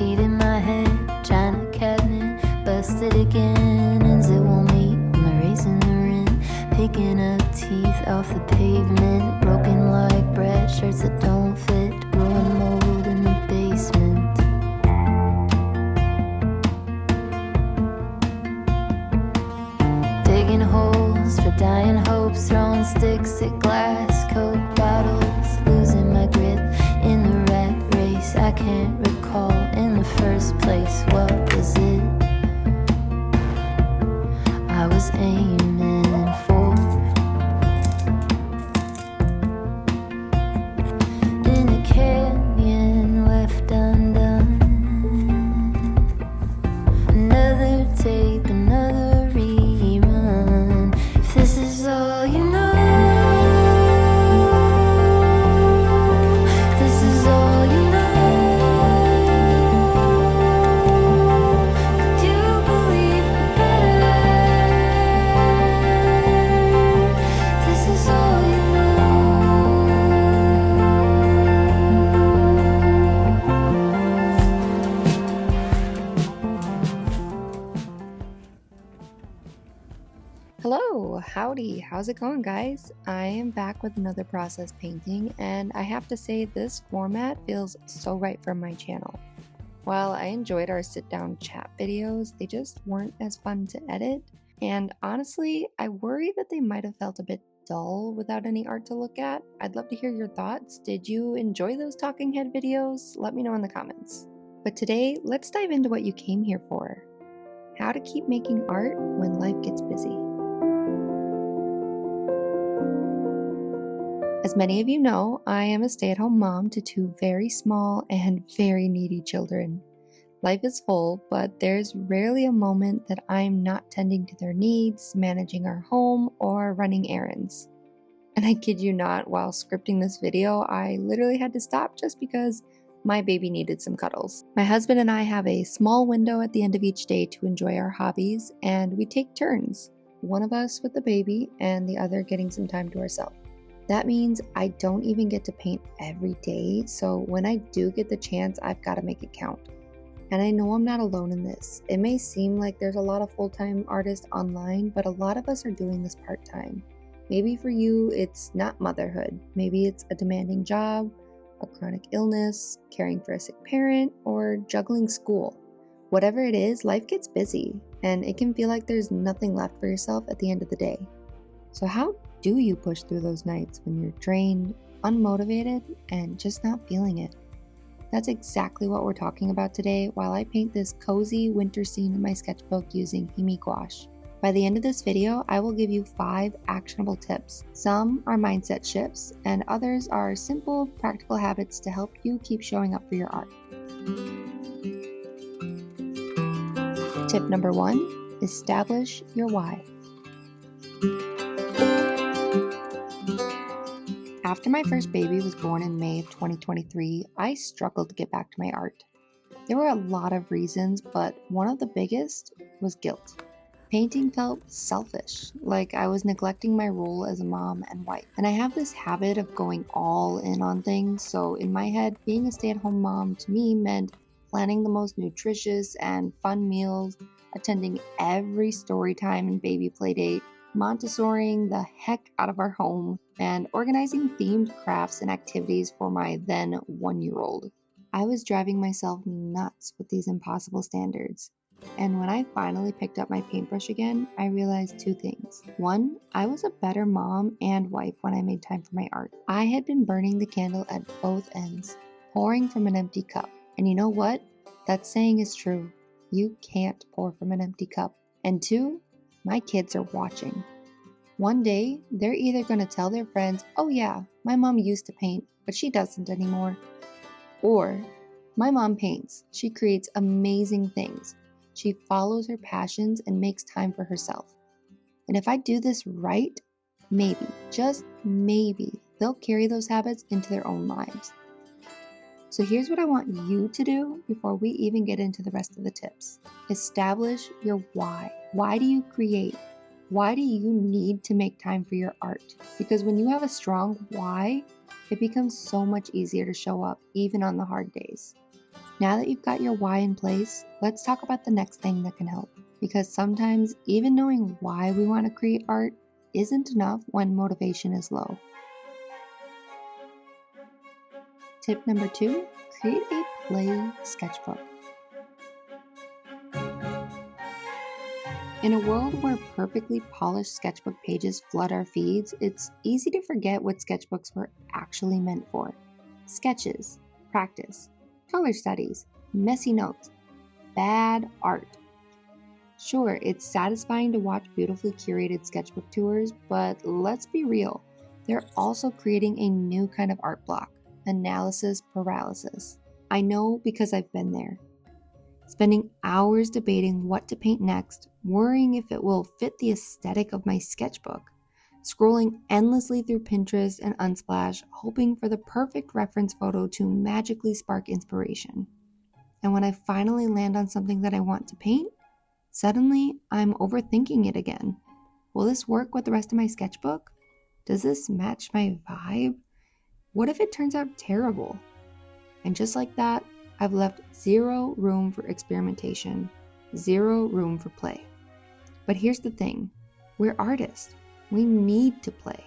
feet in my head, China cabinet, busted again. Ends it won't meet, I'm erasing the rent, picking up teeth off the pavement, broken like bread, shirts that don't fit, growing mold in the basement. Digging holes for dying hopes, throwing sticks at glass, Coke bottles, losing my grip in the rat race. I can't recall in the first place what was it I was aiming for. In a canyon left undone, another tape, another rerun. If this is all you know, this is all you know. Could you believe for better? This is all you know. Hello, howdy, how's it going, guys? I am back with another process painting, and I have to say this format feels so right for my channel. While I enjoyed our sit-down chat videos, they just weren't as fun to edit, and honestly, I worry that they might have felt a bit dull without any art to look at. I'd love to hear your thoughts. Did you enjoy those talking head videos? Let me know in the comments. But today, let's dive into what you came here for. How to keep making art when life gets busy. As many of you know, I am a stay-at-home mom to two very small and very needy children. Life is full, but there's rarely a moment that I'm not tending to their needs, managing our home, or running errands. And I kid you not, while scripting this video, I literally had to stop just because my baby needed some cuddles. My husband and I have a small window at the end of each day to enjoy our hobbies, and we take turns, one of us with the baby and the other getting some time to ourselves. That means I don't even get to paint every day, so when I do get the chance, I've got to make it count. And I know I'm not alone in this. It may seem like there's a lot of full-time artists online, but a lot of us are doing this part-time. Maybe for you, it's not motherhood. Maybe it's a demanding job, a chronic illness, caring for a sick parent, or juggling school. Whatever it is, life gets busy, and it can feel like there's nothing left for yourself at the end of the day. So how do you push through those nights when you're drained, unmotivated, and just not feeling it? That's exactly what we're talking about today while I paint this cozy winter scene in my sketchbook using Himi gouache. By the end of this video, I will give you 5 actionable tips. Some are mindset shifts, and others are simple, practical habits to help you keep showing up for your art. Tip number 1, establish your why. After my first baby was born in May of 2023, I struggled to get back to my art. There were a lot of reasons, but one of the biggest was guilt. Painting felt selfish, like I was neglecting my role as a mom and wife. And I have this habit of going all in on things, so in my head, being a stay-at-home mom to me meant planning the most nutritious and fun meals, attending every story time and baby play date, Montessoriing the heck out of our home, and organizing themed crafts and activities for my then 1-year-old. I was driving myself nuts with these impossible standards. And when I finally picked up my paintbrush again, I realized 2 things. 1, I was a better mom and wife when I made time for my art. I had been burning the candle at both ends, pouring from an empty cup. And you know what? That saying is true. You can't pour from an empty cup. And 2, my kids are watching. One day, they're either going to tell their friends, "Oh yeah, my mom used to paint, but she doesn't anymore." Or, "My mom paints. She creates amazing things. She follows her passions and makes time for herself. And if I do this right, maybe, just maybe, they'll carry those habits into their own lives." So here's what I want you to do before we even get into the rest of the tips. Establish your why. Why do you create? Why do you need to make time for your art? Because when you have a strong why, it becomes so much easier to show up even on the hard days. Now that you've got your why in place, let's talk about the next thing that can help. Because sometimes even knowing why we want to create art isn't enough when motivation is low. Tip number 2, create a play sketchbook. In a world where perfectly polished sketchbook pages flood our feeds, it's easy to forget what sketchbooks were actually meant for. Sketches, practice, color studies, messy notes, bad art. Sure, it's satisfying to watch beautifully curated sketchbook tours, but let's be real, they're also creating a new kind of art block, analysis paralysis. I know because I've been there. Spending hours debating what to paint next, worrying if it will fit the aesthetic of my sketchbook, scrolling endlessly through Pinterest and Unsplash, hoping for the perfect reference photo to magically spark inspiration. And when I finally land on something that I want to paint, suddenly I'm overthinking it again. Will this work with the rest of my sketchbook? Does this match my vibe? What if it turns out terrible? And just like that, I've left zero room for experimentation, zero room for play. But here's the thing, we're artists. We need to play.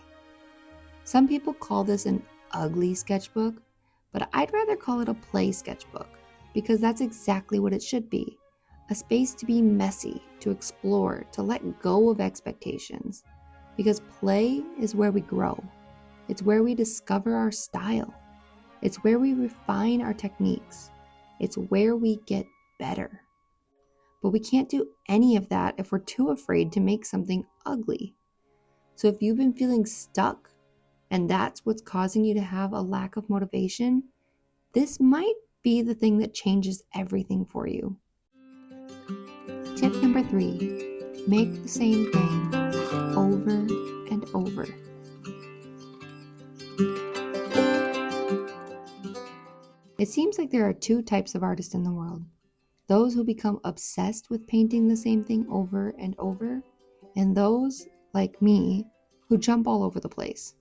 Some people call this an ugly sketchbook, but I'd rather call it a play sketchbook because that's exactly what it should be. A space to be messy, to explore, to let go of expectations. Because play is where we grow. It's where we discover our style. It's where we refine our techniques. It's where we get better. But we can't do any of that if we're too afraid to make something ugly. So if you've been feeling stuck, and that's what's causing you to have a lack of motivation, this might be the thing that changes everything for you. Tip number 3, make the same thing over and over. It seems like there are 2 types of artists in the world. Those who become obsessed with painting the same thing over and over, and those, like me, who jump all over the place.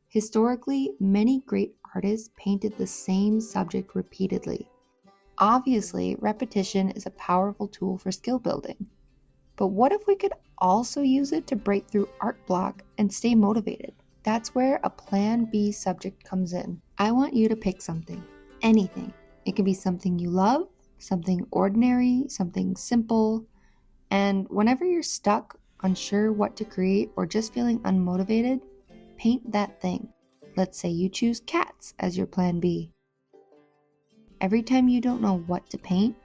Historically, many great artists painted the same subject repeatedly. Obviously, repetition is a powerful tool for skill building. But what if we could also use it to break through art block and stay motivated? That's where a plan B subject comes in. I want you to pick something. Anything. It can be something you love, something ordinary, something simple. And whenever you're stuck, unsure what to create, or just feeling unmotivated, paint that thing. Let's say you choose cats as your plan B. Every time you don't know what to paint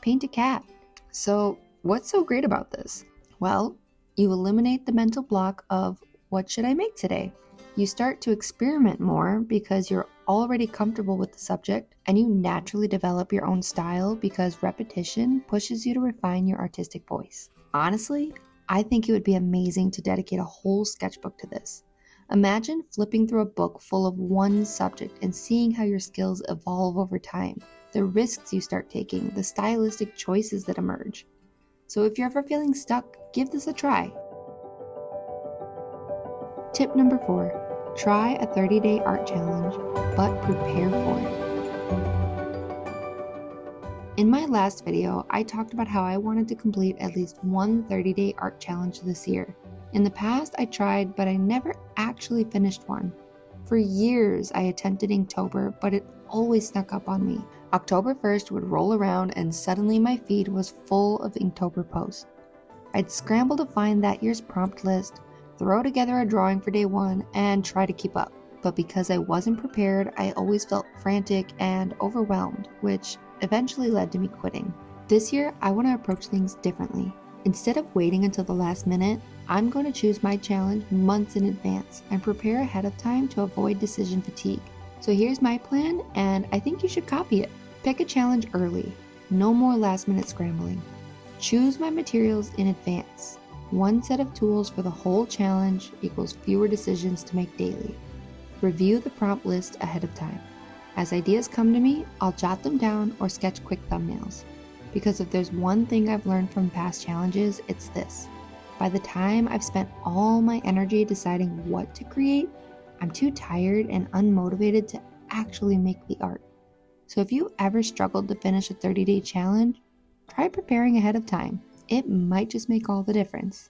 a cat. So what's so great about this? Well, you eliminate the mental block of what should I make today? You start to experiment more because you're already comfortable with the subject, and you naturally develop your own style because repetition pushes you to refine your artistic voice. Honestly, I think it would be amazing to dedicate a whole sketchbook to this. Imagine flipping through a book full of one subject and seeing how your skills evolve over time, the risks you start taking, the stylistic choices that emerge. So if you're ever feeling stuck, give this a try. Tip number 4, try a 30-day art challenge, but prepare for it. In my last video, I talked about how I wanted to complete at least one 30-day art challenge this year. In the past, I tried, but I never actually finished one. For years, I attempted Inktober, but it always snuck up on me. October 1st would roll around and suddenly my feed was full of Inktober posts. I'd scramble to find that year's prompt list, throw together a drawing for day 1, and try to keep up. But because I wasn't prepared, I always felt frantic and overwhelmed, which eventually led to me quitting. This year, I want to approach things differently. Instead of waiting until the last minute, I'm going to choose my challenge months in advance and prepare ahead of time to avoid decision fatigue. So here's my plan, and I think you should copy it. Pick a challenge early. No more last minute scrambling. Choose my materials in advance. One set of tools for the whole challenge equals fewer decisions to make daily. Review the prompt list ahead of time. As ideas come to me, I'll jot them down or sketch quick thumbnails. Because if there's one thing I've learned from past challenges, it's this. By the time I've spent all my energy deciding what to create, I'm too tired and unmotivated to actually make the art. So if you ever struggled to finish a 30-day challenge, try preparing ahead of time. It might just make all the difference.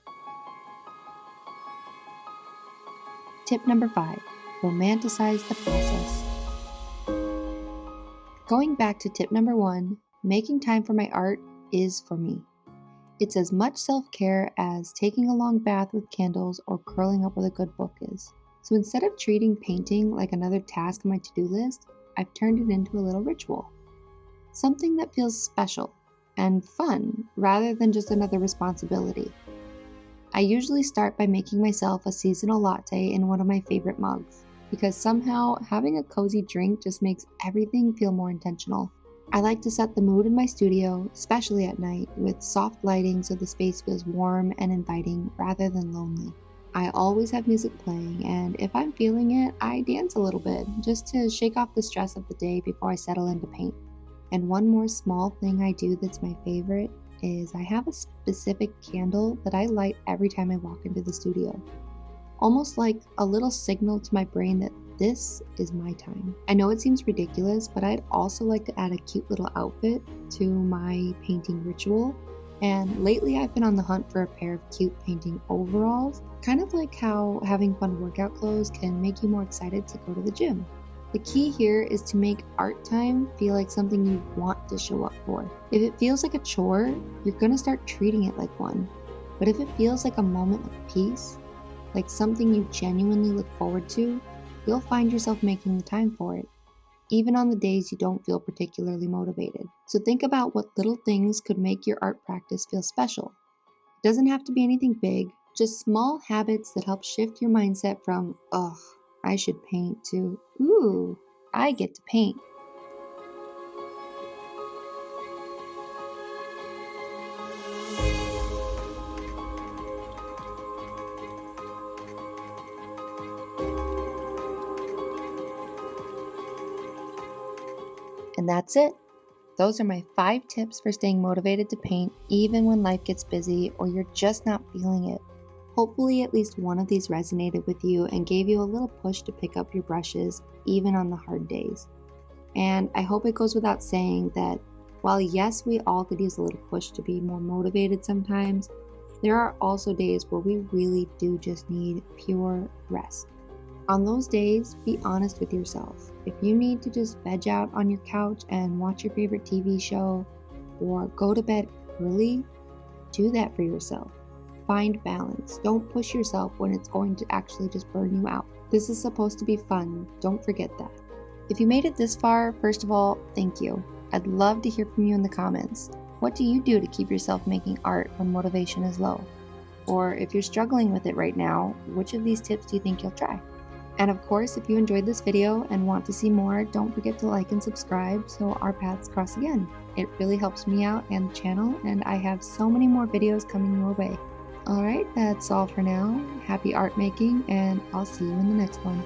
Tip number 5, romanticize the process. Going back to tip number 1, making time for my art is for me. It's as much self-care as taking a long bath with candles or curling up with a good book is. So instead of treating painting like another task on my to-do list, I've turned it into a little ritual. Something that feels special and fun rather than just another responsibility. I usually start by making myself a seasonal latte in one of my favorite mugs, because somehow having a cozy drink just makes everything feel more intentional. I like to set the mood in my studio, especially at night, with soft lighting so the space feels warm and inviting rather than lonely. I always have music playing, and if I'm feeling it, I dance a little bit, just to shake off the stress of the day before I settle into paint. And one more small thing I do that's my favorite is I have a specific candle that I light every time I walk into the studio. Almost like a little signal to my brain that this is my time. I know it seems ridiculous, but I'd also like to add a cute little outfit to my painting ritual. And lately I've been on the hunt for a pair of cute painting overalls, kind of like how having fun workout clothes can make you more excited to go to the gym. The key here is to make art time feel like something you want to show up for. If it feels like a chore, you're gonna start treating it like one. But if it feels like a moment of peace, like something you genuinely look forward to, you'll find yourself making the time for it, even on the days you don't feel particularly motivated. So think about what little things could make your art practice feel special. It doesn't have to be anything big, just small habits that help shift your mindset from, ugh, I should paint, to, ooh, I get to paint. And that's it. Those are my 5 tips for staying motivated to paint even when life gets busy or you're just not feeling it. Hopefully at least one of these resonated with you and gave you a little push to pick up your brushes even on the hard days. And I hope it goes without saying that while yes, we all could use a little push to be more motivated sometimes, there are also days where we really do just need pure rest. On those days, be honest with yourself. If you need to just veg out on your couch and watch your favorite TV show or go to bed early, do that for yourself. Find balance. Don't push yourself when it's going to actually just burn you out. This is supposed to be fun. Don't forget that. If you made it this far, first of all, thank you. I'd love to hear from you in the comments. What do you do to keep yourself making art when motivation is low? Or if you're struggling with it right now, which of these tips do you think you'll try? And of course, if you enjoyed this video and want to see more, don't forget to like and subscribe so our paths cross again. It really helps me out and the channel, and I have so many more videos coming your way. Alright, that's all for now. Happy art making, and I'll see you in the next one.